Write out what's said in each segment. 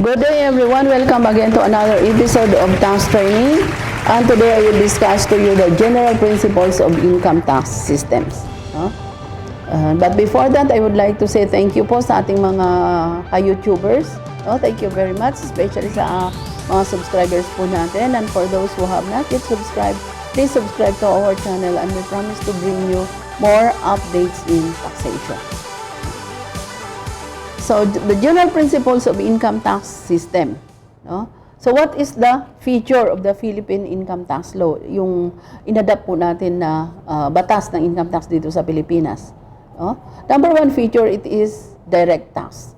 Good day everyone, welcome again to another episode of tax training, and today I will discuss to you the general principles of income tax systems. But before that, I would like to say thank you po sa ating mga ka-YouTubers. Thank you very much, especially sa mga subscribers po natin, and for those who have not yet subscribed, please subscribe to our channel and we promise to bring you more updates in taxation. So, the general principles of income tax system. So, what is the feature of the Philippine income tax law? Yung inadapt po natin na batas ng income tax dito sa Pilipinas. Number one feature, it is direct tax.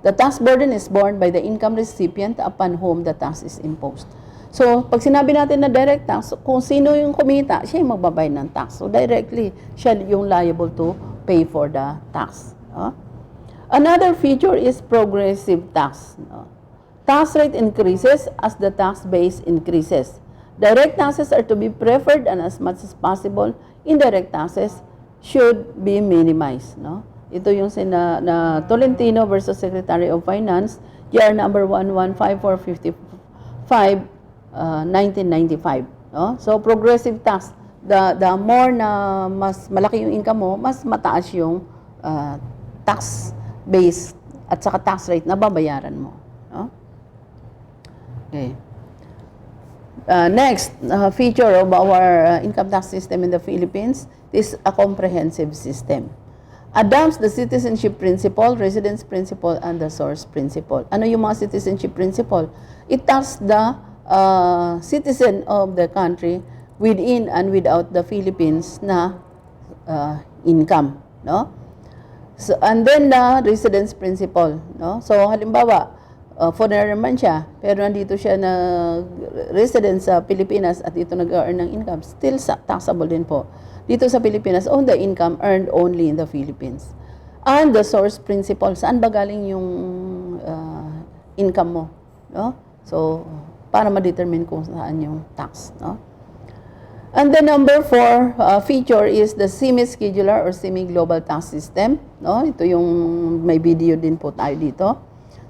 The tax burden is borne by the income recipient upon whom the tax is imposed. So, pag sinabi natin na direct tax, kung sino yung kumita, siya yung magbabayad ng tax. So, directly, siya yung liable to pay for the tax. Another feature is progressive tax. Tax rate increases as the tax base increases. Direct taxes are to be preferred, and as much as possible, indirect taxes should be minimized. Ito yung na Tolentino versus Secretary of Finance, GR number 115455, 1995. So, progressive tax. The more na mas malaki yung income mo, mas mataas yung tax base at saka tax rate na babayaran mo. Okay. Next feature of our income tax system in the Philippines is a comprehensive system. Adopts the citizenship principle, residence principle, and the source principle. Ano yung mga citizenship principle? It tasks the citizen of the country within and without the Philippines na income. So, and then the residence principle. So, halimbawa, foreigner man siya, pero nandito siya na resident sa Pilipinas at dito nag-earn ng income, still taxable din po. Dito sa Pilipinas, own the income earned only in the Philippines. And the source principle, saan ba galing yung income mo? So, para ma-determine kung saan yung tax. And the number 4 feature is the semi-schedular or semi-global tax system. Ito yung may video din po tayo dito.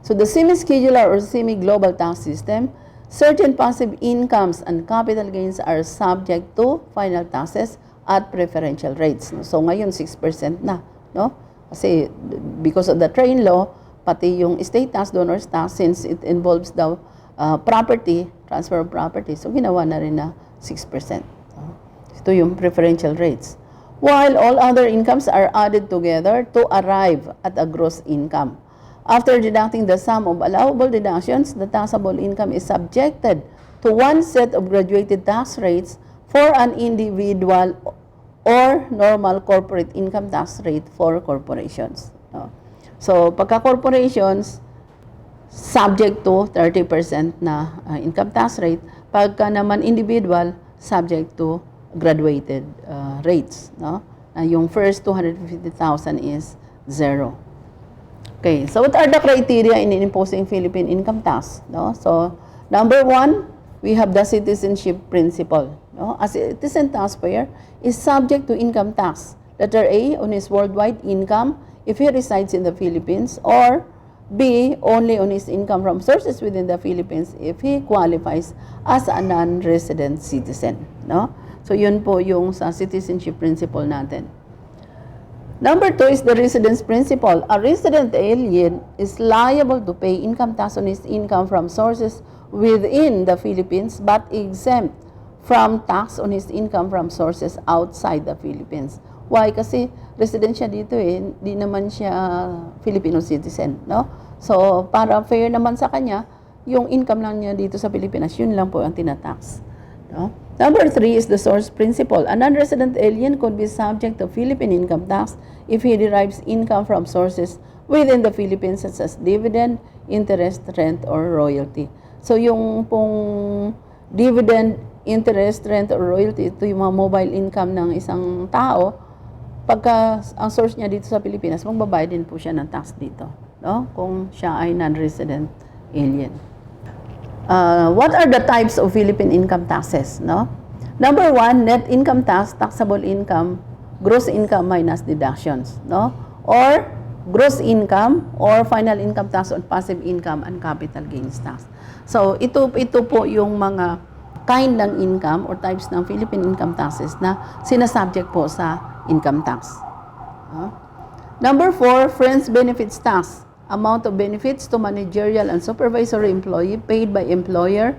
So the semi-schedular or semi-global tax system, certain passive incomes and capital gains are subject to final taxes at preferential rates. So ngayon 6% na. Kasi because of the train law, pati yung estate tax, donor's tax, since it involves the property, transfer of property, so ginawa na rin na 6%. Ito yung preferential rates. While all other incomes are added together to arrive at a gross income. After deducting the sum of allowable deductions, the taxable income is subjected to one set of graduated tax rates for an individual or normal corporate income tax rate for corporations. So, pagka corporations, subject to 30% na income tax rate. Pagka naman individual, subject to graduated rates. Yung first 250,000 is 0. Okay, so what are the criteria in imposing Philippine income tax? So, number 1, we have the citizenship principle. A citizen taxpayer is subject to income tax. Letter A, on his worldwide income if he resides in the Philippines, or B, only on his income from sources within the Philippines if he qualifies as a non-resident citizen. So, yun po yung sa citizenship principle natin. Number 2 is the residence principle. A resident alien is liable to pay income tax on his income from sources within the Philippines but exempt from tax on his income from sources outside the Philippines. Why? Kasi resident siya dito hindi naman siya Filipino citizen. So, para fair naman sa kanya, yung income lang niya dito sa Pilipinas, yun lang po ang tinatax. Number 3 is the source principle. A non-resident alien could be subject to Philippine income tax if he derives income from sources within the Philippines such as dividend, interest, rent, or royalty. So yung pong dividend, interest, rent, or royalty, ito yung mga mobile income ng isang tao, pagka ang source niya dito sa Pilipinas, magbabayad din po siya ng tax dito, kung siya ay non-resident alien. What are the types of Philippine income taxes? Number 1, net income tax, taxable income, gross income minus deductions. Or gross income or final income tax on passive income and capital gains tax. So, ito po yung mga kind ng income or types ng Philippine income taxes na sinasubject po sa income tax. Number 4, friends benefits tax. Amount of benefits to managerial and supervisory employee paid by employer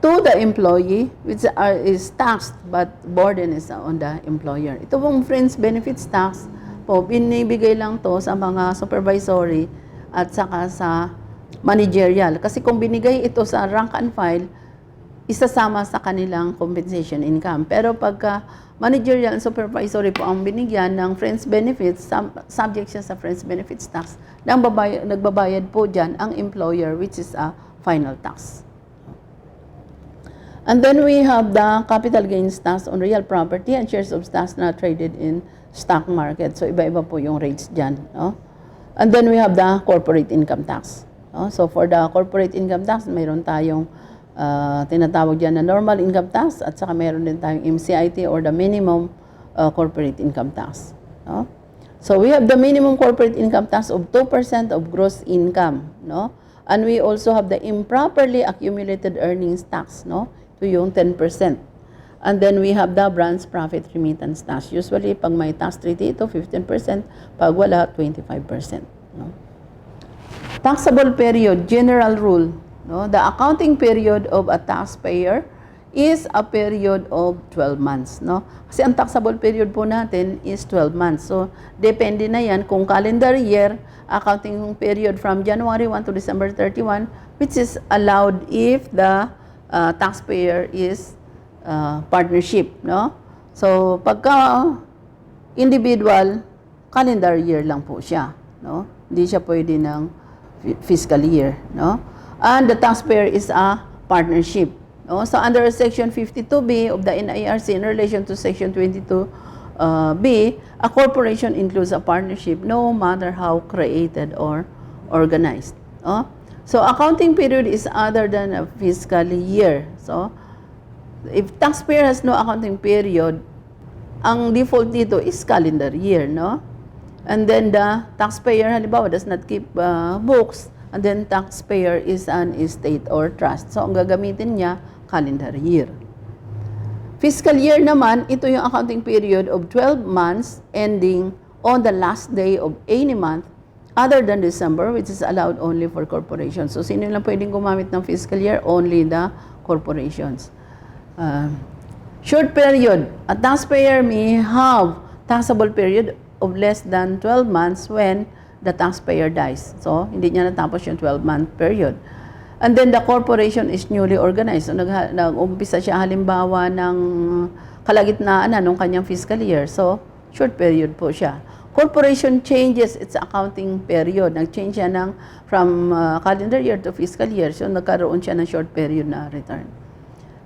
to the employee, which is taxed but burden is on the employer. Ito pong friends benefits tax po, binibigay lang to sa mga supervisory at saka sa managerial. Kasi kung binigay ito sa rank and file, isasama sa kanilang compensation income. Pero pagka managerial and supervisory po ang binigyan ng friends benefits, subject siya sa friends benefits tax, nagbabayad po dyan ang employer, which is a final tax. And then we have the capital gains tax on real property and shares of stocks not traded in stock market. So, iba-iba po yung rates dyan. No? And then we have the corporate income tax. No? So, for the corporate income tax, mayroon tayong tinatawag dyan na normal income tax at saka mayroon din tayong MCIT or the minimum corporate income tax. No? So, we have the minimum corporate income tax of 2% of gross income. No? And we also have the improperly accumulated earnings tax. No? Ito yung 10%. And then we have the branch profit remittance tax. Usually, pag may tax treaty, ito 15%. Pag wala, 25%. No? Taxable period, general rule. No? The accounting period of a taxpayer is a period of 12 months. No? Kasi ang taxable period po natin is 12 months. So, depende na yan kung calendar year, accounting period from January 1 to December 31, which is allowed if the taxpayer is partnership. No? So, pagka individual, calendar year lang po siya. No? Hindi siya pwede ng fiscal year. No? And the taxpayer is a partnership. No? So, under Section 52B of the NIRC in relation to Section 22B, a corporation includes a partnership no matter how created or organized. No? So, accounting period is other than a fiscal year. So, if taxpayer has no accounting period, ang default dito is calendar year. No? And then the taxpayer, halimbawa, does not keep books, and then taxpayer is an estate or trust. So, ang gagamitin niya, calendar year. Fiscal year naman, ito yung accounting period of 12 months ending on the last day of any month other than December, which is allowed only for corporations. So, sino lang pwedeng gumamit ng fiscal year? Only the corporations. Short period. A taxpayer may have taxable period of less than 12 months when the taxpayer dies. So, hindi niya natapos yung 12-month period. And then, the corporation is newly organized. So, nag-umpisa siya halimbawa ng kalagitnaan ng kanyang fiscal year. So, short period po siya. Corporation changes its accounting period. Nag-change siya from calendar year to fiscal year. So, nagkaroon siya ng short period na return.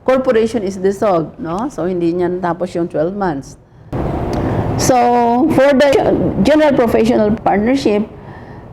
Corporation is dissolved. No? So, hindi niya natapos yung 12 months. So, for the general professional partnership,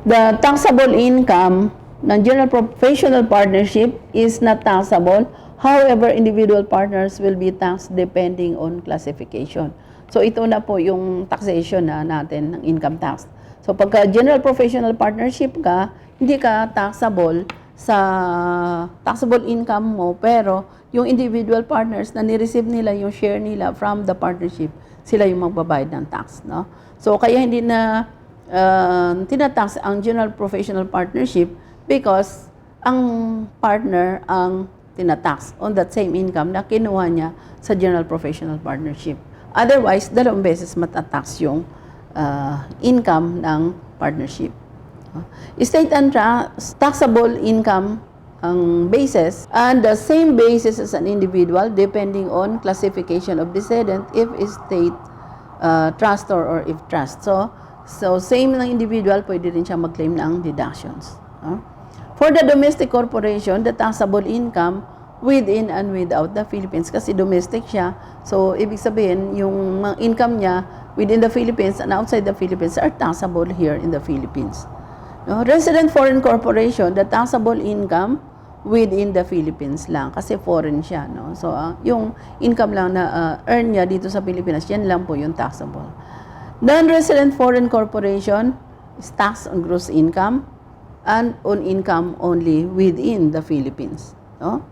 the taxable income ng general professional partnership is not taxable. However, individual partners will be taxed depending on classification. So, ito na po yung taxation natin ng income tax. So, pagka general professional partnership ka, hindi ka taxable sa taxable income mo, pero yung individual partners na ni-receive nila yung share nila from the partnership, sila yung magbabayad ng tax. No? So, kaya hindi na tinatax ang general professional partnership because ang partner ang tinatax on that same income na kinuha niya sa general professional partnership. Otherwise, 2 beses matatax yung income ng partnership. Estate and trust, taxable income ang basis, and the same basis as an individual depending on classification of decedent if estate, trustor, or if trust. So same ng individual, pwede rin siya mag-claim ng deductions. For the domestic corporation, the taxable income within and without the Philippines, kasi domestic siya, so ibig sabihin, yung income niya within the Philippines and outside the Philippines are taxable here in the Philippines. No? Resident foreign corporation, the taxable income within the Philippines lang kasi foreign siya. No? So, yung income lang na earn niya dito sa Pilipinas, yan lang po yung taxable. Non-resident foreign corporation, is tax on gross income and on income only within the Philippines. No?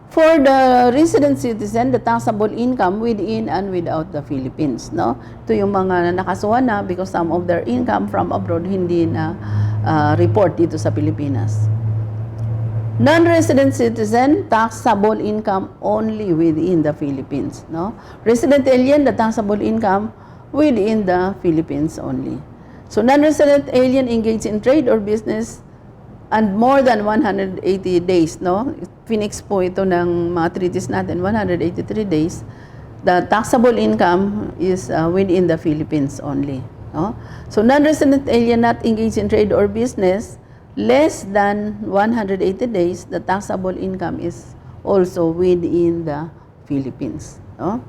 For the resident citizen, the taxable income within and without the Philippines. No? Ito yung mga nakasuhan na because some of their income from abroad hindi na report dito sa Pilipinas. Non-resident citizen, taxable income only within the Philippines. No? Resident alien, the taxable income within the Philippines only. So non-resident alien engaged in trade or business and more than 180 days, no? Phoenix po ito ng mga treaties natin, 183 days. The taxable income is within the Philippines only, no? So non-resident alien not engaged in trade or business less than 180 days, the taxable income is also within the Philippines, no?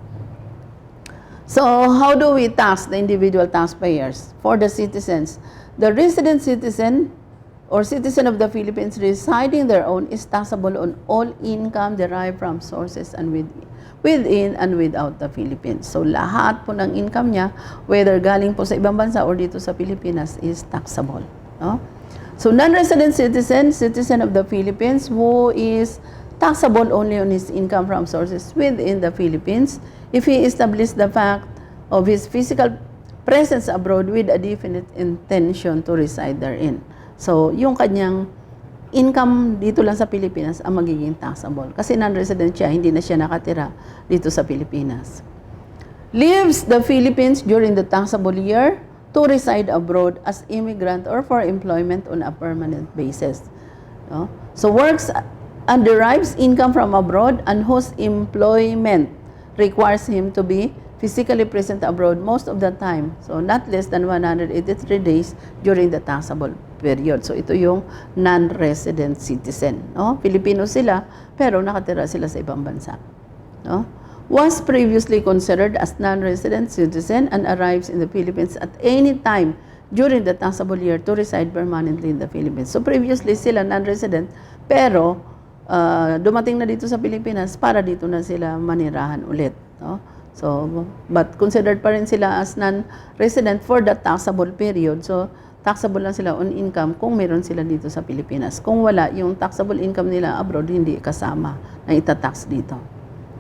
So how do we tax the individual taxpayers? For the citizens, the resident citizen or citizen of the Philippines residing their own is taxable on all income derived from sources and within and without the Philippines. So lahat po ng income niya, whether galing po sa ibang bansa or dito sa Pilipinas, is taxable. No? So non-resident citizen, citizen of the Philippines who is taxable only on his income from sources within the Philippines if he established the fact of his physical presence abroad with a definite intention to reside therein. So, yung kanyang income dito lang sa Pilipinas ang magiging taxable. Kasi non-resident siya, hindi na siya nakatira dito sa Pilipinas. Leaves the Philippines during the taxable year to reside abroad as immigrant or for employment on a permanent basis. No? So, works and derives income from abroad and whose employment requires him to be physically present abroad most of the time. So, not less than 183 days during the taxable period. So, ito yung non-resident citizen. No? Filipino sila, pero nakatira sila sa ibang bansa. No? Was previously considered as non-resident citizen and arrives in the Philippines at any time during the taxable year to reside permanently in the Philippines. So, previously sila non-resident, pero dumating na dito sa Pilipinas para dito na sila manirahan ulit. No? So, but considered pa rin sila as non-resident for the taxable period. So, taxable lang sila on income kung meron sila dito sa Pilipinas. Kung wala, yung taxable income nila abroad hindi kasama na itatax dito.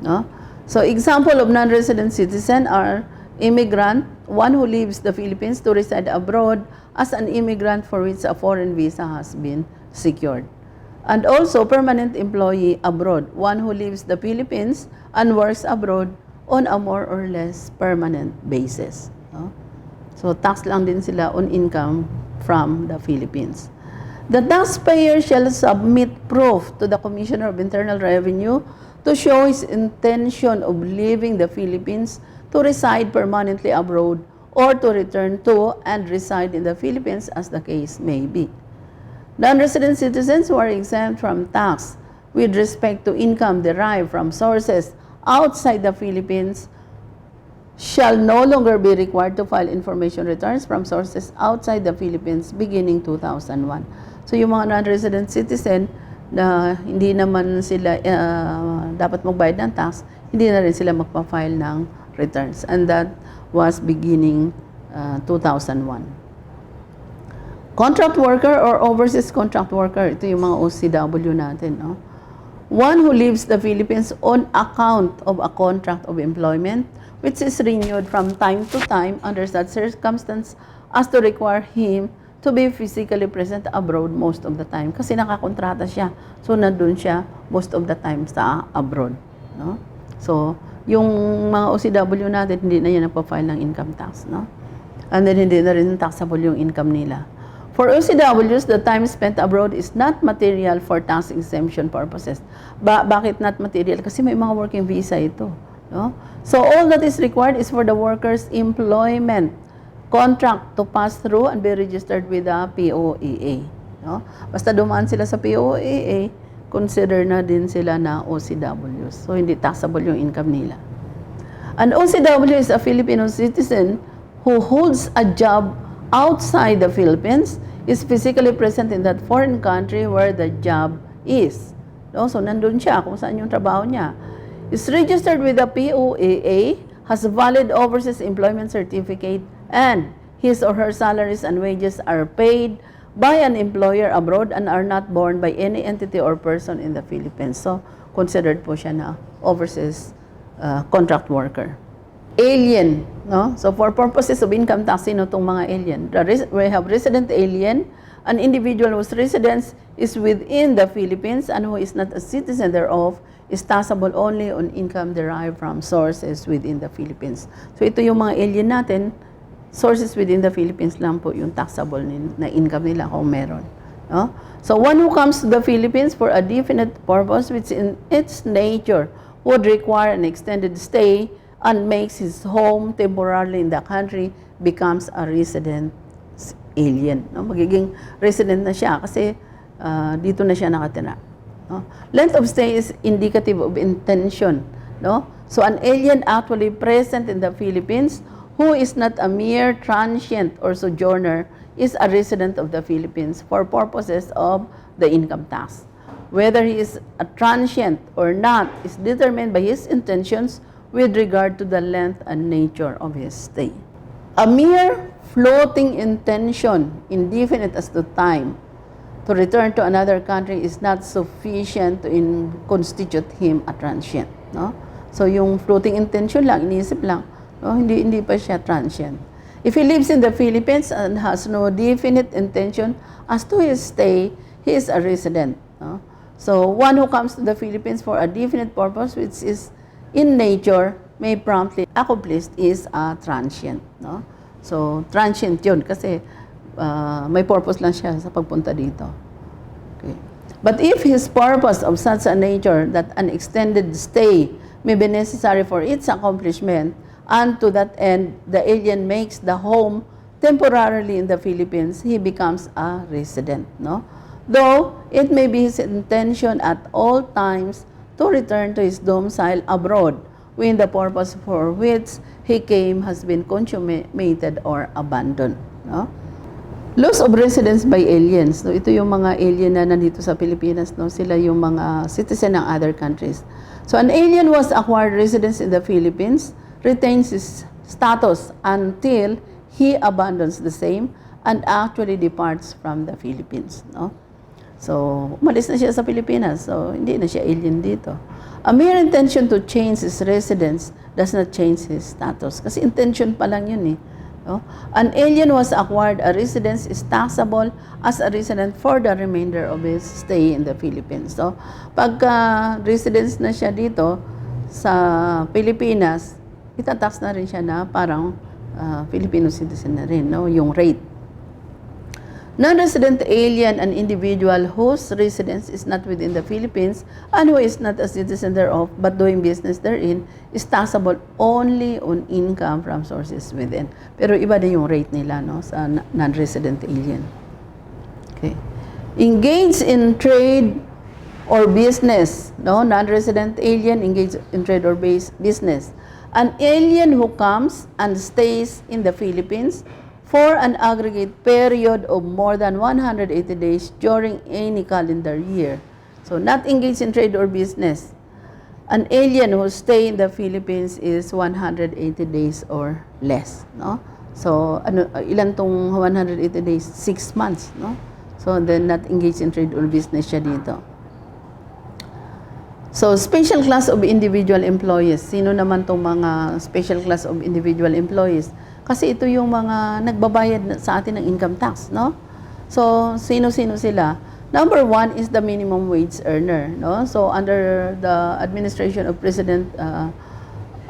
No? So, example of non-resident citizen are immigrant, one who leaves the Philippines to reside abroad as an immigrant for which a foreign visa has been secured. And also permanent employee abroad, one who leaves the Philippines and works abroad on a more or less permanent basis. No? So, tax lang din sila on income from the Philippines. The taxpayer shall submit proof to the Commissioner of Internal Revenue to show his intention of leaving the Philippines to reside permanently abroad or to return to and reside in the Philippines as the case may be. Non-resident citizens who are exempt from tax with respect to income derived from sources outside the Philippines shall no longer be required to file information returns from sources outside the Philippines beginning 2001. So yung mga non-resident citizen na hindi naman sila dapat magbayad ng tax, hindi na rin sila magpa-file ng returns. And that was beginning 2001. Contract worker or overseas contract worker, ito yung mga OCW natin. No? One who leaves the Philippines on account of a contract of employment which is renewed from time to time under such circumstance as to require him to be physically present abroad most of the time. Kasi nakakontrata siya. So, nandun siya most of the time sa abroad. No? So, yung mga OCW natin, hindi na yan nagpa-file ng income tax. No? And then, hindi na rin taxable yung income nila. For OCWs, the time spent abroad is not material for tax exemption purposes. Bakit not material? Kasi may mga working visa ito. No? So, all that is required is for the worker's employment contract to pass through and be registered with the POEA. No? Basta dumaan sila sa POEA, consider na din sila na OCWs. So, hindi taxable yung income nila. An OCW is a Filipino citizen who holds a job outside the Philippines, is physically present in that foreign country where the job is. No? So, nandun siya kung saan yung trabaho niya. Is registered with the POAA, has a valid overseas employment certificate, and his or her salaries and wages are paid by an employer abroad and are not borne by any entity or person in the Philippines. So, considered po siya na overseas contract worker. Alien, no? So, for purposes of income tax, sino itong mga alien? We have resident alien, an individual whose residence is within the Philippines and who is not a citizen thereof is taxable only on income derived from sources within the Philippines. So, ito yung mga alien natin, sources within the Philippines lang po yung taxable na income nila kung meron. No? So, one who comes to the Philippines for a definite purpose which in its nature would require an extended stay and makes his home temporarily in the country becomes a resident alien. No? Magiging resident na siya kasi dito na siya nakatira. No? Length of stay is indicative of intention. No? So, an alien actually present in the Philippines who is not a mere transient or sojourner is a resident of the Philippines for purposes of the income tax. Whether he is a transient or not is determined by his intentions with regard to the length and nature of his stay. A mere floating intention, indefinite as to time, to return to another country is not sufficient to constitute him a transient. No? So yung floating intention lang, iniisip lang, no? Hindi pa siya transient. If he lives in the Philippines and has no definite intention as to his stay, he is a resident. No? So, one who comes to the Philippines for a definite purpose, which is in nature, may promptly accomplished is a transient. No? So, transient yun kasi may purpose lang siya sa pagpunta dito. Okay. But if his purpose of such a nature that an extended stay may be necessary for its accomplishment, and to that end, the alien makes the home temporarily in the Philippines, he becomes a resident. No? Though it may be his intention at all times to return to his domicile abroad when the purpose for which he came has been consummated or abandoned. No? Loss of residence by aliens. No? Ito yung mga alien na nandito sa Pilipinas. No? Sila yung mga citizen ng other countries. So an alien was acquired residence in the Philippines, retains his status until he abandons the same and actually departs from the Philippines. No? So, umalis na siya sa Pilipinas. So, hindi na siya alien dito. A mere intention to change his residence does not change his status. Kasi intention pa lang yun eh. No? An alien was acquired, a residence is taxable as a resident for the remainder of his stay in the Philippines. So, pagka residence na siya dito sa Pilipinas, itatax na rin siya na parang Filipino citizen na rin, no? Yung rate. Non-resident alien, an individual whose residence is not within the Philippines and who is not a citizen thereof but doing business therein, is taxable only on income from sources within. Pero iba din yung rate nila, no, sa non-resident alien. Okay. Engage in trade or business, no, non-resident alien engage in trade or business. An alien who comes and stays in the Philippines for an aggregate period of more than 180 days during any calendar year. So, not engaged in trade or business. An alien who stay in the Philippines is 180 days or less. No? So, ilan tong 180 days? 6 months. No? So, then not engaged in trade or business siya dito. So, special class of individual employees. Sino naman tong mga special class of individual employees? Kasi ito yung mga nagbabayad sa atin ng income tax, no? So, sino-sino sila? Number one is the minimum wage earner, no? So, under the administration of President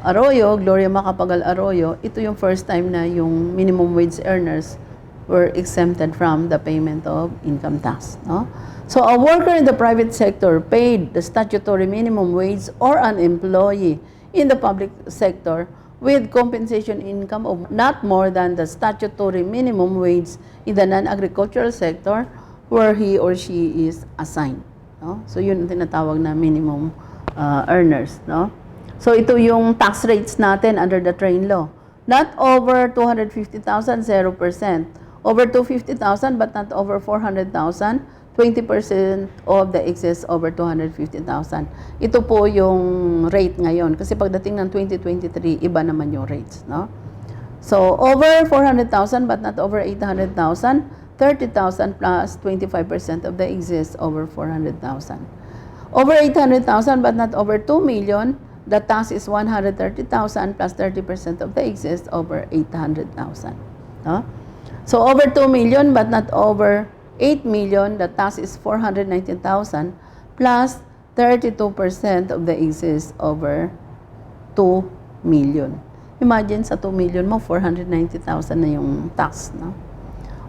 Arroyo, Gloria Macapagal Arroyo, ito yung first time na yung minimum wage earners were exempted from the payment of income tax, no? So, a worker in the private sector paid the statutory minimum wage or an employee in the public sector with compensation income of not more than the statutory minimum wage in the non-agricultural sector where he or she is assigned. No? So, yun ang tinatawag na minimum earners. No? So, ito yung tax rates natin under the train law. Not over 250,000, 0%. Over 250,000 but not over 400,000, 20% of the excess over 250,000. Ito po yung rate ngayon. Kasi pagdating ng 2023, iba naman yung rates. No? So, over 400,000 but not over 800,000, 30,000 plus 25% of the excess over 400,000. Over 800,000 but not over 2 million, the tax is 130,000 plus 30% of the excess over 800,000. No? So, over 2 million but not over 8 million, the tax is 419,000 plus 32% of the excess over 2 million. Imagine sa 2 million mo, 490,000 na yung tax. No?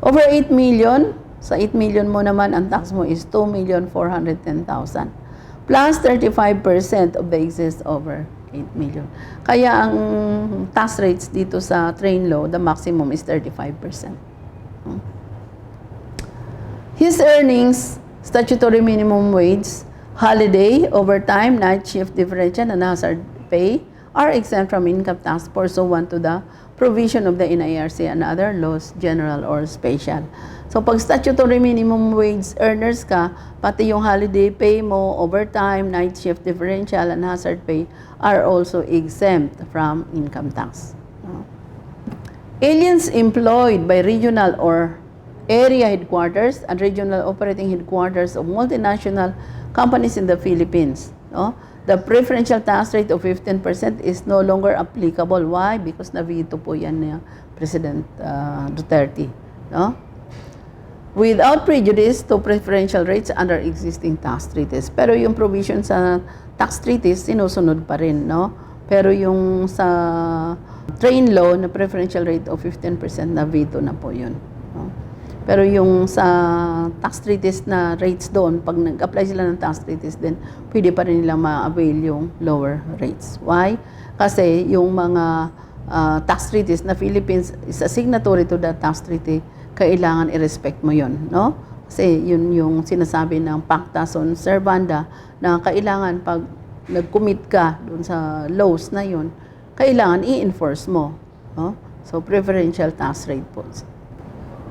Over 8 million, sa 8 million mo naman, ang tax mo is 2,410,000 plus 35% of the excess over 8 million. Kaya ang tax rates dito sa train law, the maximum is 35%. His earnings, statutory minimum wage, holiday, overtime, night shift differential, and hazard pay are exempt from income tax pursuant to the provision of the NIRC and other laws, general or special. So, pag statutory minimum wage earners ka, pati yung holiday pay mo, overtime, night shift differential, and hazard pay are also exempt from income tax. Aliens employed by regional or area headquarters and regional operating headquarters of multinational companies in the Philippines. No? The preferential tax rate of 15% is no longer applicable. Why? Because na-veto po yan ni President Duterte. No? Without prejudice to preferential rates under existing tax treaties. Pero yung provision sa tax treaties, sinusunod pa rin. No? Pero yung sa train law na preferential rate of 15%, na-veto na po yun. No? Pero yung sa tax treaties na rates doon, pag nag-apply sila ng tax treaties, then pwede pa rin nilang ma-avail yung lower rates. Why? Kasi yung mga tax treaties na Philippines is a signatory to the tax treaty, kailangan i-respect mo yun. No? Kasi yun yung sinasabi ng Pacta Sunt Servanda na kailangan pag nag-commit ka doon sa laws na yun, kailangan i-enforce mo. No? So, preferential tax rate po.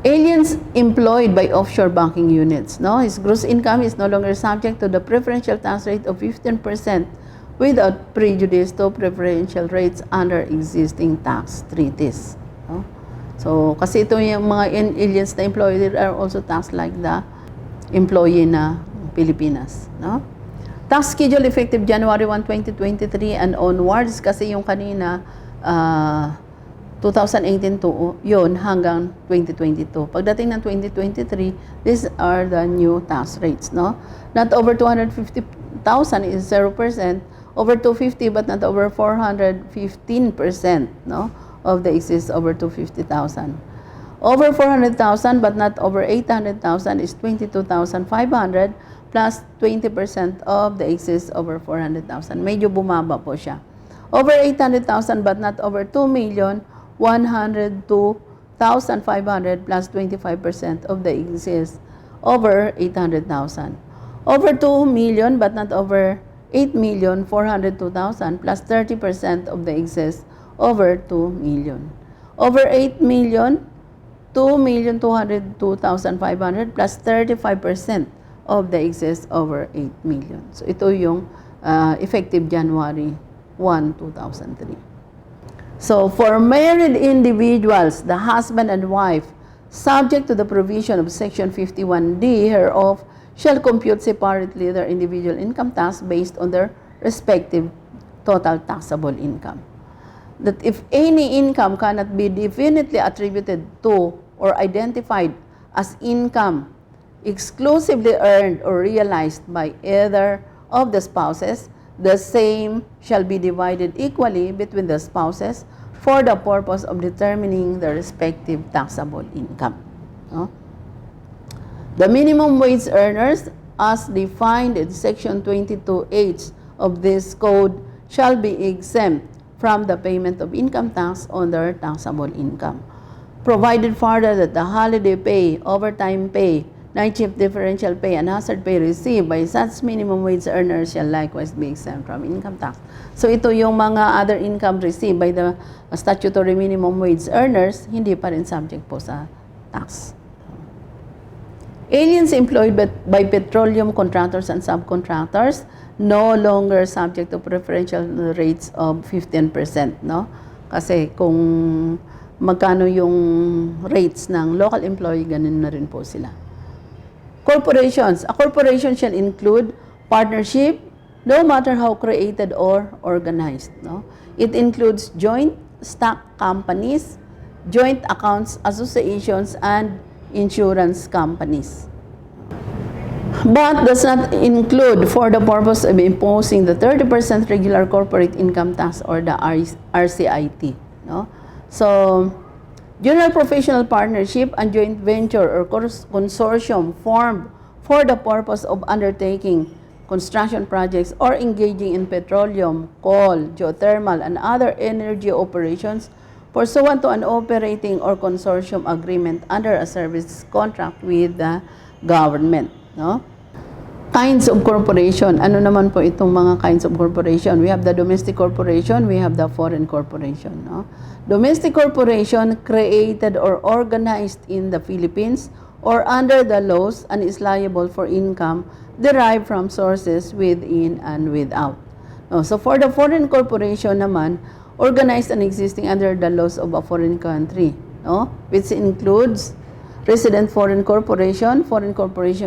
Aliens employed by offshore banking units. No? His gross income is no longer subject to the preferential tax rate of 15% without prejudice to preferential rates under existing tax treaties. No? So, kasi ito yung mga aliens na employed are also taxed like the employee na Pilipinas. No? Tax schedule effective January 1, 2023 and onwards kasi yung kanina 2018 to yun hanggang 2022. Pagdating ng 2023, these are the new tax rates. No? Not over 250,000 is 0%, over 250 but not over 400, 15%, no? Of the excess over 250,000. Over 400,000 but not over 800,000 is 22,500 plus 20% of the excess over 400,000. Medyo bumaba po siya. Over 800,000 but not over 2,102,500 plus 25% of the excess over 800,000. Over 2 million but not over 8,402,000 plus 30% of the excess over 2 million. Over 8 million, 2,202,500 plus 35% of the excess over 8 million. So ito yung effective January 1, 2003. So for married individuals, the husband and wife, subject to the provision of Section 51D hereof, shall compute separately their individual income tax based on their respective total taxable income. That if any income cannot be definitely attributed to or identified as income exclusively earned or realized by either of the spouses, the same shall be divided equally between the spouses for the purpose of determining the respective taxable income. No? The minimum wage earners, as defined in Section 22H of this code, shall be exempt from the payment of income tax on their taxable income, provided further that the holiday pay, overtime pay, night shift differential pay, and hazard pay received by such minimum wage earners shall likewise be exempt from income tax. So ito yung mga other income received by the statutory minimum wage earners, hindi pa rin subject po sa tax. Aliens employed by petroleum contractors and subcontractors no longer subject to preferential rates of 15%, no? Kasi kung magkano yung rates ng local employee, ganun na rin po sila. Corporations. A corporation shall include partnership, no matter how created or organized. No? It includes joint stock companies, joint accounts associations, and insurance companies. But does not include for the purpose of imposing the 30% regular corporate income tax or the RCIT. No? So, general professional partnership and joint venture or consortium formed for the purpose of undertaking construction projects or engaging in petroleum, coal, geothermal, and other energy operations pursuant to an operating or consortium agreement under a service contract with the government. No? Kinds of corporation. Ano naman po itong mga kinds of corporation? We have the domestic corporation, we have the foreign corporation. No? Domestic corporation created or organized in the Philippines or under the laws and is liable for income derived from sources within and without. No? So for the foreign corporation naman, organized and existing under the laws of a foreign country, no? Which includes resident foreign corporation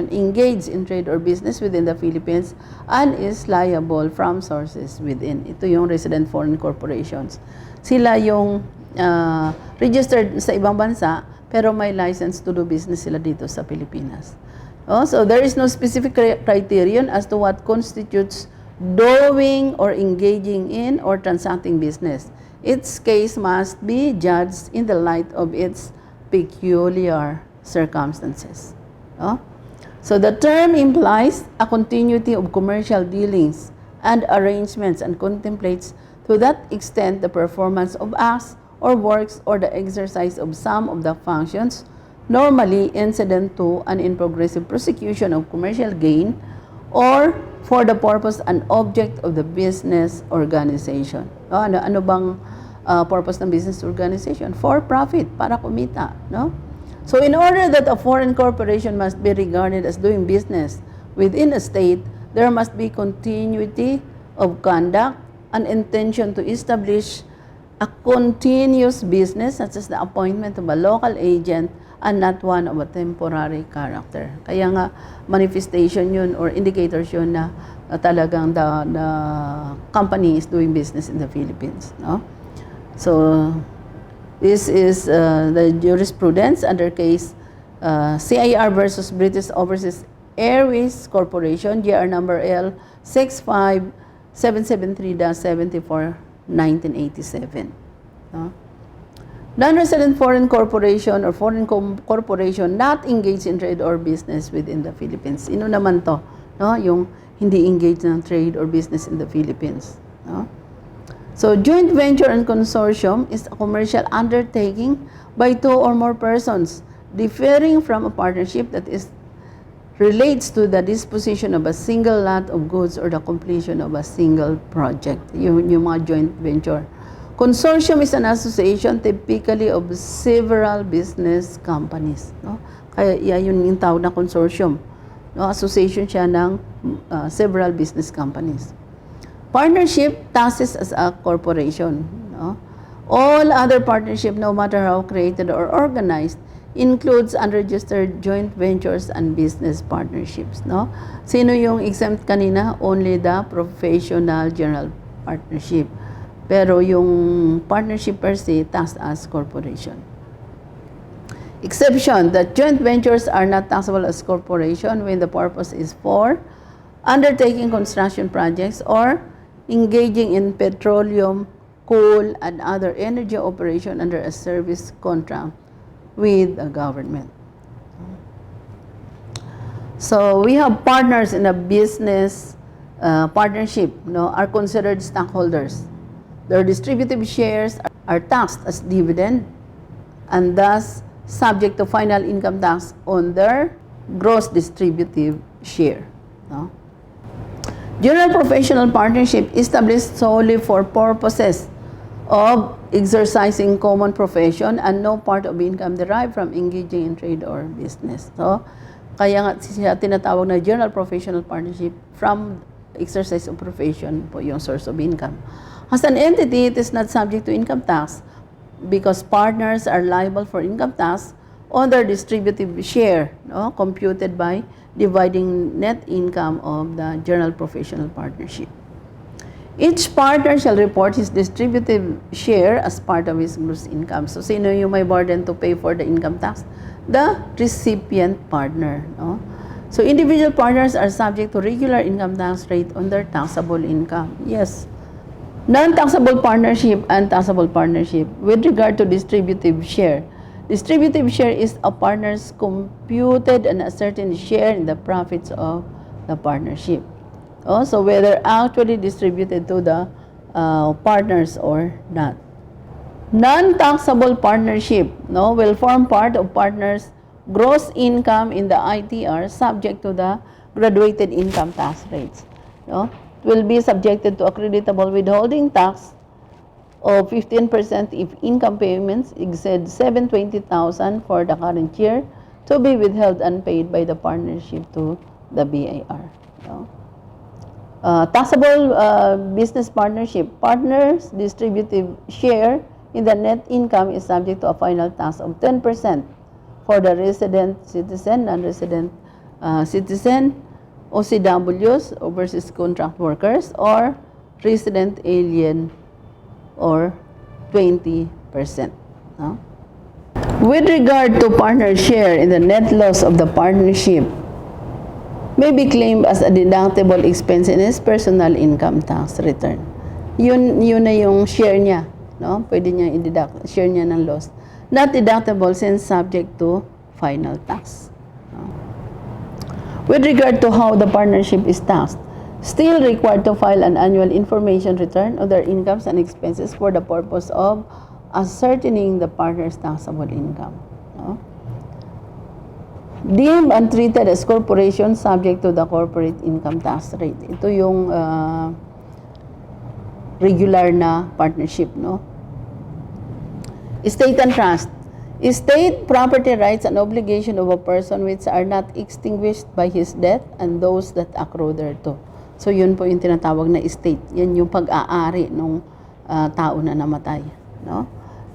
engaged in trade or business within the Philippines and is liable from sources within. Ito yung resident foreign corporations. Sila yung registered sa ibang bansa pero may license to do business sila dito sa Pilipinas. Oh, so there is no specific criterion as to what constitutes doing or engaging in or transacting business. Its case must be judged in the light of its peculiar circumstances. Oh? So the term implies a continuity of commercial dealings and arrangements and contemplates to that extent the performance of acts or works or the exercise of some of the functions normally incident to and in progressive prosecution of commercial gain or for the purpose and object of the business organization. Oh, ano bang purpose ng business organization? For profit, para kumita, no? So in order that a foreign corporation must be regarded as doing business within a state, there must be continuity of conduct, an intention to establish a continuous business such as the appointment of a local agent and not one of a temporary character. Kaya nga manifestation yun or indicators yun na talagang the company is doing business in the Philippines, no? So this is the jurisprudence under case CIR versus British Overseas Airways Corporation, GR number L 65773-74, 1987. No? Non-resident foreign corporation or foreign corporation not engaged in trade or business within the Philippines. Ino naman to, no? Yung hindi engaged in trade or business in the Philippines. No? So, joint venture and consortium is a commercial undertaking by two or more persons, differing from a partnership that relates to the disposition of a single lot of goods or the completion of a single project. Yung mga joint venture. Consortium is an association typically of several business companies. No? Kaya yun yung tawag na consortium. No? Association siya ng several business companies. Partnership taxes as a corporation. No? All other partnership, no matter how created or organized, includes unregistered joint ventures and business partnerships. No? Sino yung exempt kanina? Only the professional general partnership. Pero yung partnership per se, taxed as corporation. Exception, that joint ventures are not taxable as corporation when the purpose is for undertaking construction projects or engaging in petroleum, coal, and other energy operation under a service contract with the government. So we have partners in a business partnership, no, are considered stockholders. Their distributive shares are taxed as dividend and thus subject to final income tax on their gross distributive share. No? General professional partnership established solely for purposes of exercising common profession and no part of income derived from engaging in trade or business. So, kaya nga siya tinatawag na general professional partnership from exercise of profession po yung source of income. As an entity, it is not subject to income tax, because partners are liable for income tax on their distributive share, no, computed by dividing net income of the general professional partnership. Each partner shall report his distributive share as part of his gross income. So, sino yung may burden to pay for the income tax? The recipient partner. No? So, individual partners are subject to regular income tax rate on their taxable income. Yes. Non-taxable partnership and taxable partnership. With regard to distributive share, distributive share is a partner's computed and a certain share in the profits of the partnership. So whether actually distributed to the partners or not. Non-taxable partnership, no, will form part of partners' gross income in the ITR subject to the graduated income tax rates. No? It will be subjected to accreditable withholding tax of 15% if income payments exceed 720,000 for the current year to be withheld unpaid by the partnership to the BIR. No? Taxable business partnership. Partners' distributive share in the net income is subject to a final tax of 10% for the resident citizen, non-resident citizen, OCWs, overseas contract workers, or resident alien, or 20%. No? With regard to partner share in the net loss of the partnership, may be claimed as a deductible expense in his personal income tax return. Yun na yung share niya, no? Pwede niya i-deduct share niya ng loss. Not deductible since subject to final tax. No? With regard to how the partnership is taxed, still required to file an annual information return of their incomes and expenses for the purpose of ascertaining the partner's taxable income. No? Deemed and treated as corporation subject to the corporate income tax rate. Ito yung regular na partnership, no? Estate and trust. Estate property rights and obligation of a person which are not extinguished by his death and those that accrue thereto. So yun po yung tinatawag na estate. Yan yung pag-aari ng tao na namatay, no?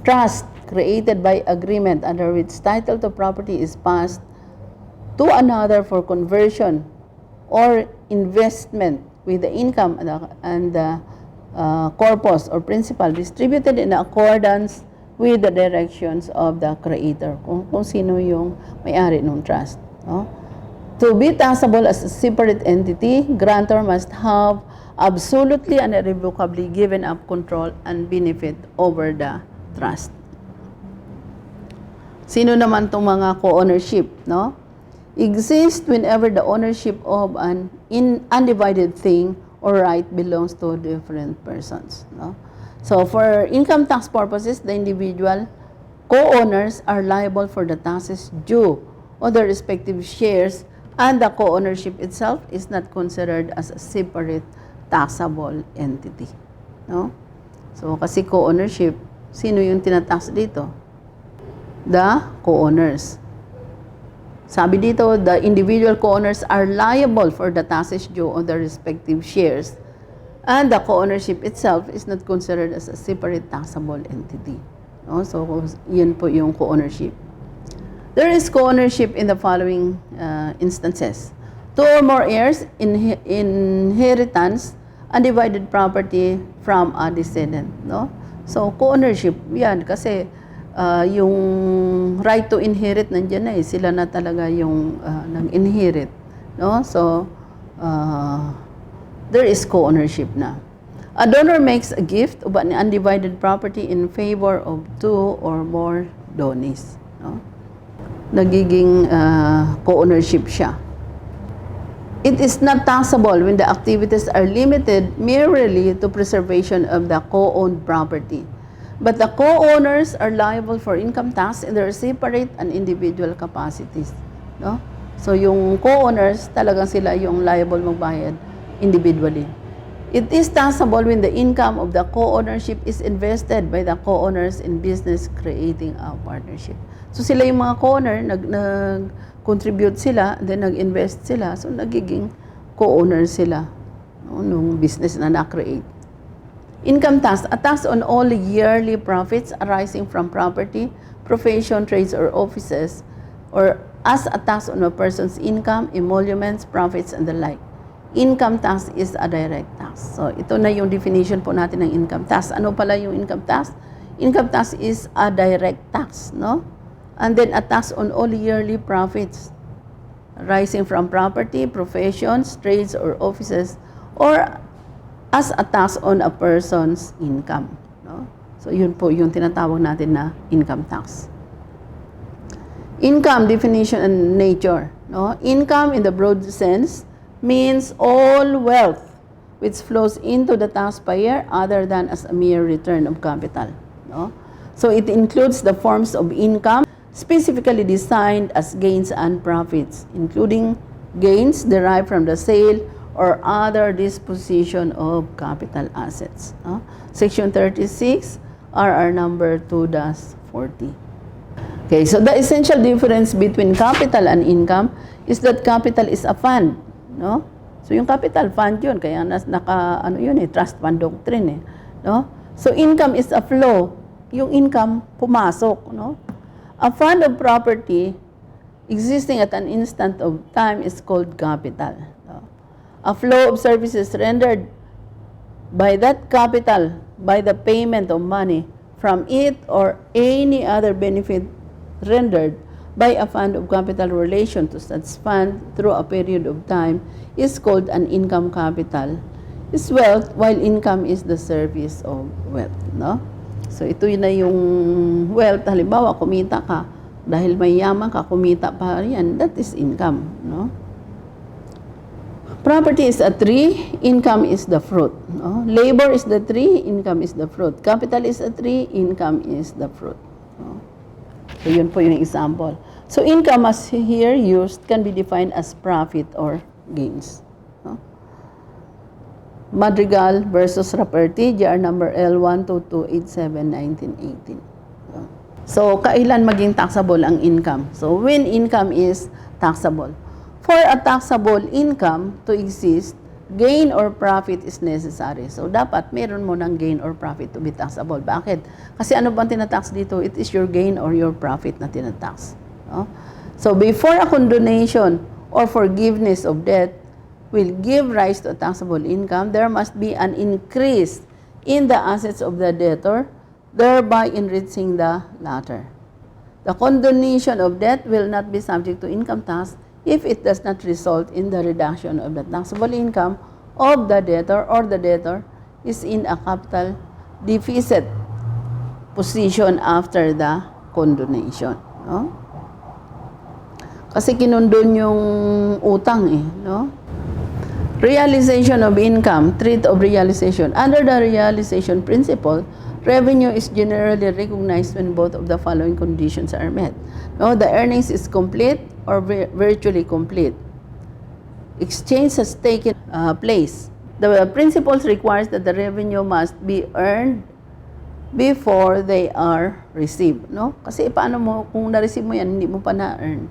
Trust, created by agreement under which title to property is passed to another for conversion or investment with the income and the corpus or principal distributed in accordance with the directions of the creator. Kung sino yung may-ari ng trust. No? To be taxable as a separate entity, grantor must have absolutely and irrevocably given up control and benefit over the trust. Sino naman itong mga co-ownership, no? Exist whenever the ownership of an undivided thing or right belongs to different persons. No? So for income tax purposes, the individual co-owners are liable for the taxes due on their respective shares, and the co-ownership itself is not considered as a separate taxable entity. No? So kasi co-ownership, sino yung tinatax dito? The co-owners. Sabi dito, the individual co-owners are liable for the taxes due on their respective shares, and the co-ownership itself is not considered as a separate taxable entity. No? So, yun po yung co-ownership. There is co-ownership in the following instances. Two or more heirs, inheritance, undivided property from a descendant. No? So, co-ownership, yan, kasi yung right to inherit nandiyan na eh. Sila na talaga yung nag-inherit. No? So, there is co-ownership na. A donor makes a gift of an undivided property in favor of two or more donees. No? Nagiging co-ownership siya. It is not taxable when the activities are limited merely to preservation of the co-owned property. But the co-owners are liable for income tax in their separate and individual capacities. No? So yung co-owners, talagang sila yung liable magbayad individually. It is taxable when the income of the co-ownership is invested by the co-owners in business creating a partnership. So sila yung mga co-owner, nag-contribute sila, then nag-invest sila, so nagiging co-owner sila, no, nung business na na-create. Income tax, a tax on all yearly profits arising from property, profession, trades, or offices, or as a tax on a person's income, emoluments, profits, and the like. Income tax is a direct tax. So, ito na yung definition po natin ng income tax. Ano pala yung income tax? Income tax is a direct tax, no? And then a tax on all yearly profits arising from property, professions, trades, or offices, or as a tax on a person's income. No? So, yun po yung tinatawag natin na income tax. Income, definition, and nature. No? Income in the broad sense means all wealth which flows into the taxpayer other than as a mere return of capital. No? So, it includes the forms of income specifically designed as gains and profits, including gains derived from the sale or other disposition of capital assets. Section 36, RR number 2-40. Okay, so the essential difference between capital and income is that capital is a fund, no? So yung capital fund yun, kaya trust fund doctrine, no? So income is a flow, yung income pumasok, no? A fund of property existing at an instant of time is called capital. A flow of services rendered by that capital by the payment of money from it or any other benefit rendered by a fund of capital relation to such fund through a period of time is called an income capital. Is wealth, while income is the service of wealth, no? So, ito yun na yung wealth. Halimbawa, kumita ka. Dahil may yaman ka, kumita pa yan. That is income, no? Property is a tree, income is the fruit. No? Labor is the tree, income is the fruit. Capital is a tree, income is the fruit. No? So, yun po yung example. So, income as here used can be defined as profit or gains. No? Madrigal versus Raperti, GR number L12287-1918. So, kailan maging taxable ang income? So, when income is taxable. For a taxable income to exist, gain or profit is necessary. So, dapat meron mo ng gain or profit to be taxable. Bakit? Kasi ano bang tinatax dito? It is your gain or your profit na tinatax. No? So, before a condonation or forgiveness of debt will give rise to a taxable income, there must be an increase in the assets of the debtor, thereby enriching the latter. The condonation of debt will not be subject to income tax if it does not result in the reduction of the taxable income of the debtor or the debtor is in a capital deficit position after the condonation. No? Kasi kinundon yung utang no? Realization of income, treat of realization. Under the realization principle, revenue is generally recognized when both of the following conditions are met. No, the earnings is complete or virtually complete. Exchange has taken place. The principles requires that the revenue must be earned before they are received. No? Kasi paano mo, kung na-receive mo yan, hindi mo pa na-earn.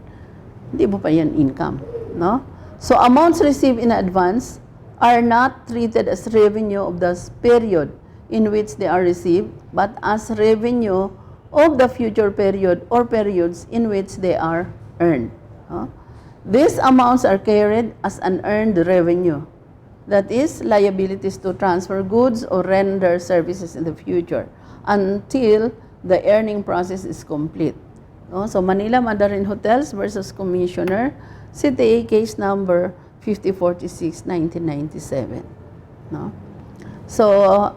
Hindi mo pa yan income. No? So, amounts received in advance are not treated as revenue of the period in which they are received, but as revenue of the future period or periods in which they are earned. These amounts are carried as an earned revenue, that is, liabilities to transfer goods or render services in the future until the earning process is complete. So, Manila Mandarin Hotels versus Commissioner, CTA case number 5046-1997. No? So,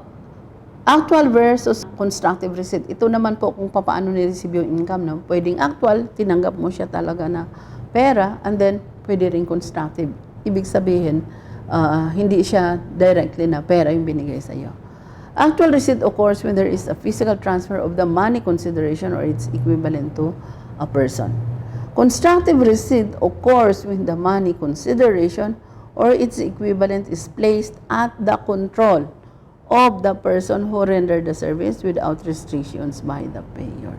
actual versus constructive receipt. Ito naman po kung paano ni-receive yung income. No? Pwedeng actual, tinanggap mo siya talaga na pera, and then pwede rin constructive. Ibig sabihin, hindi siya directly na pera yung binigay sa iyo. Actual receipt occurs when there is a physical transfer of the money consideration or its equivalent to a person. Constructive receipt occurs when the money consideration or its equivalent is placed at the control of the person who rendered the service without restrictions by the payer.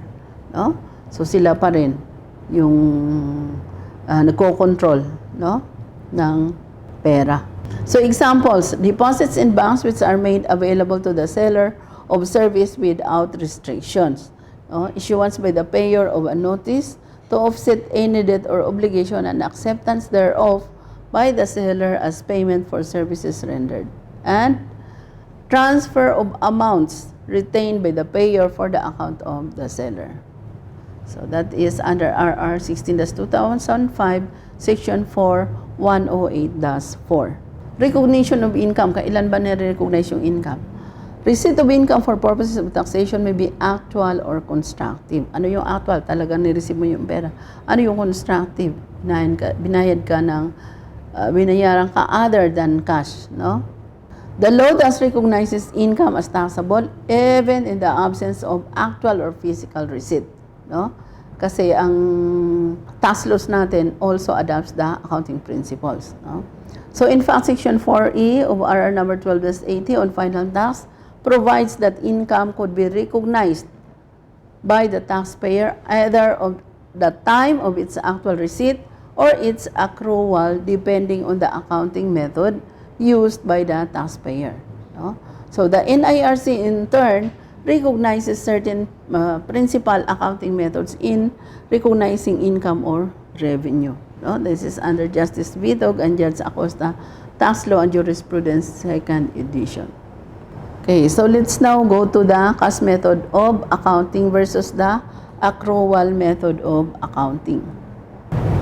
No? So sila pa rin yung nagko-control, no, ng pera. So examples, deposits in banks which are made available to the seller of service without restrictions. Issuance by the payer of a notice to offset any debt or obligation and acceptance thereof by the seller as payment for services rendered. And transfer of amounts retained by the payer for the account of the seller. So that is under RR 16-2005, Section 4, 108-4. Recognition of income. Kailan ba nire-recognize yung income? Receipt of income for purposes of taxation may be actual or constructive. Ano yung actual? Talagang ni-receive mo yung pera. Ano yung constructive? Binayaran ka other than cash, no? The law thus recognizes income as taxable even in the absence of actual or physical receipt, no? Kasi ang tax laws natin also adopts the accounting principles, no? So in fact, Section 4E of RR number 12-80 on final tax provides that income could be recognized by the taxpayer either of the time of its actual receipt or its accrual depending on the accounting method used by the taxpayer. No? So the NIRC in turn recognizes certain principal accounting methods in recognizing income or revenue. No? This is under Justice Vitog and Judge Acosta, Tax Law and Jurisprudence, 2nd edition. Okay, so let's now go to the cash method of accounting versus the accrual method of accounting.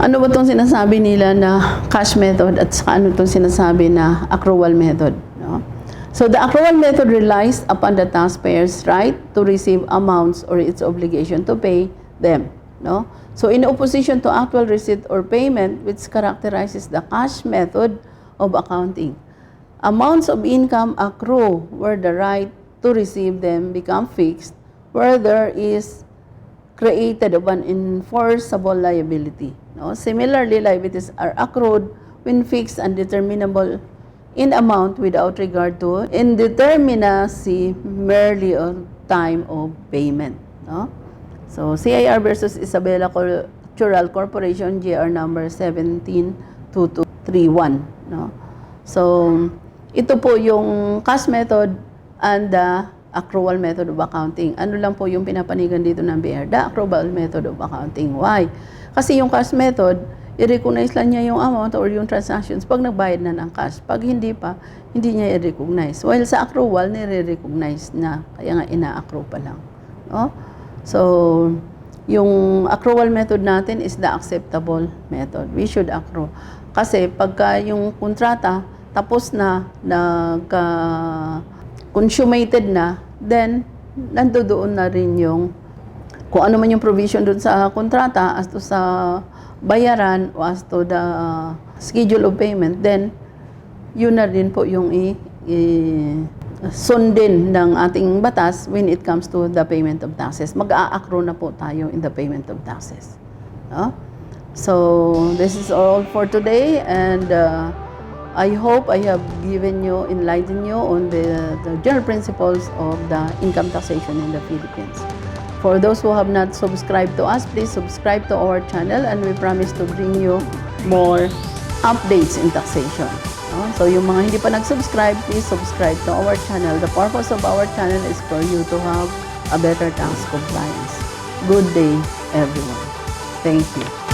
Ano ba itong sinasabi nila na cash method at saka ano itong sinasabi na accrual method? No? So the accrual method relies upon the taxpayer's right to receive amounts or its obligation to pay them. No? So in opposition to actual receipt or payment, which characterizes the cash method of accounting, amounts of income accrue where the right to receive them become fixed, where there is created of an enforceable liability. No? Similarly, liabilities are accrued when fixed and determinable in amount without regard to indeterminacy merely on time of payment. No? So, CIR versus Isabela Cultural Corporation, GR number 172231. No? So, ito po yung cash method and the accrual method of accounting. Ano lang po yung pinapanigan dito ng BR? The accrual method of accounting. Why? Kasi yung cash method, i-recognize lang niya yung amount or yung transactions pag nagbayad na ng cash. Pag hindi pa, hindi niya i-recognize. While sa accrual, nire-recognize na. Kaya nga ina-accrue pa lang. No? So, yung accrual method natin is the acceptable method. We should accrue. Kasi pagka yung kontrata, tapos na, consummated na, then, nandoon na rin yung, kung ano man yung provision doon sa kontrata, as to sa bayaran, o as to the schedule of payment, then, yun na rin po yung sundin ng ating batas when it comes to the payment of taxes. Mag-a-accrue na po tayo in the payment of taxes. No? So, this is all for today, and I hope I have enlightened you on the general principles of the income taxation in the Philippines. For those who have not subscribed to us, please subscribe to our channel, and we promise to bring you more updates in taxation. So yung mga hindi pa nag-subscribe, please subscribe to our channel. The purpose of our channel is for you to have a better tax compliance. Good day, everyone. Thank you.